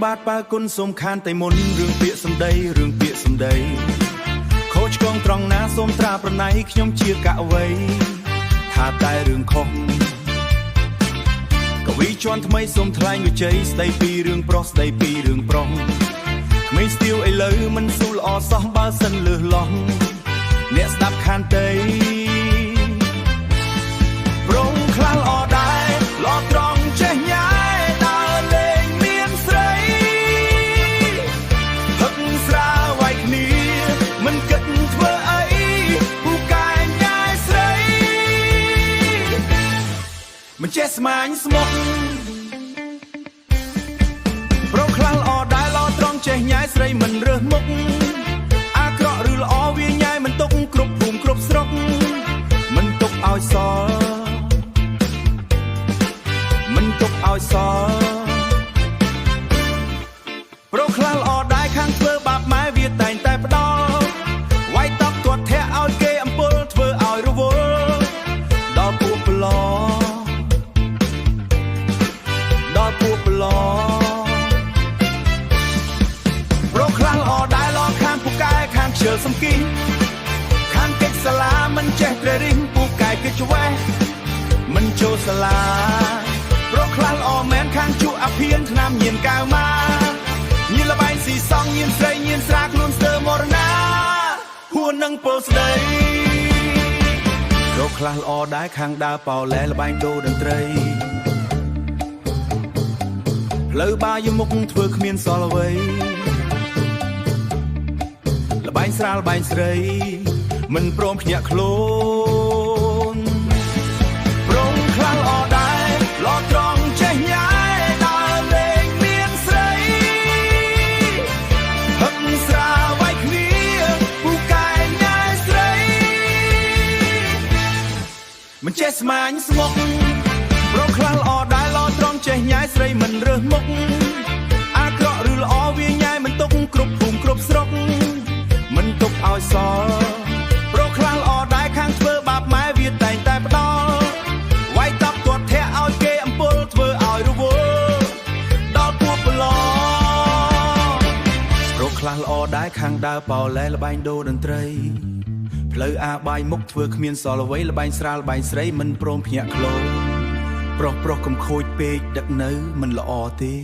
បាទបើគុណសូមខានតែមុនរឿងពាក្យសម្ដីរឿងពាក្យសម្ដីខូចកងត្រង់ណាសូមត្រាប្រណ័យខ្ញុំជាកវីថាតែរឿងខុសកវីជាន់ថ្មីសូមថ្លែងវិជ័យស្ដីពីរឿងប្រុសស្ដីពីរឿងប្រុសក្មេងស្ទៀវឥឡូវមិនស៊ូល្អសោះបើសិនលឺឡោះអ្នកស្ដាប់ខានទេប្រងខ្លាំងល្អដែរល្អត្រង់ចេះញ៉ាយដើរលេងមានស្រីហឹកស្រាវាយគ្នាមិនគិតធ្វើអីពូកែញ៉ាយស្រីមិនចេះស្មាញស្មុគប្រងខ្លាំងល្អដែរល្អត្រង់ចេះញ៉ាយស្រីមិនរើសមុខអាក្រក់ឬល្អវាញ៉ាយមិនទុកគ្រប់ភូមិគ្រប់ស្រុកមិនទុកឲ្យសល់មិនទុកឲ្យសល់ប្រខ្លាំងល្អដែរខាងធ្វើបាបម៉ែវាតែងតែផ្ដោវាយតប់ទាត់ធាក់ឲ្យគេអំពុលធ្វើឲ្យរវល់ដល់ពួកប្លោដល់ពួកប្លោប្រខ្លាំងល្អដែរល្អខាងពូកែខាងខ្ជិលសំគីខាងកិច្ចសាលាមិនចេះព្រះរិះពូកែគេច្វេះមិនចូលសាលាប្រខ្លាំងល្អមែនខាងជក់អភិនឆ្នាំញៀនកៅមកញៀនលបែងស៊ីសងញៀនស្រីញៀនស្រាខ្លួនស្ទើមរណាហួននឹងពលស្ដីប្រខ្លាំងល្អដែរខាងដើរប៉ោឡែលបែងដូរតន្ត្រីផ្លូវបាយមុខធ្វើគ្មានសល់អ្វីលបែងស្រាលបែងស្រីមិនព្រមភ្ញាក់ខ្លួនប្រងខ្លាំងល្អដែរល្អត្រង់ចេះញ៉ាយដើរលេងមានស្រីហឹកស្រាវាយគ្នាពូកែញ៉ាយស្រីមិនចេះស្មាញស្មុគប្រងខ្លាំងល្អដែរល្អត្រង់ចេះញ៉ាយស្រីមិនរើសមុខអាក្រក់ឬល្អវាញ៉ាយមិនទុកគ្រប់ភូមិគ្រប់ស្រុកមិនទុកឲ្យសល់ប្រខ្លាំងល្អដែរខាងធ្វើបាបម៉ែវាតែងតែផ្ដោវាយតប់ទាត់ធាក់ឲ្យគេអំពុលធ្វើឲ្យរវល់ដល់ពួកប្លោប្រខ្លាំងល្អដែរខាងដើរប៉ោឡែលបែងដូរតន្ត្រីផ្លូវអាបាយមុខធ្វើគ្មានសល់អ្វីលបែងស្រាលបែងស្រីមិនព្រមភ្ញាក់ខ្លួនប្រុសកំខូចពេកដឹកនៅមិនល្អទេ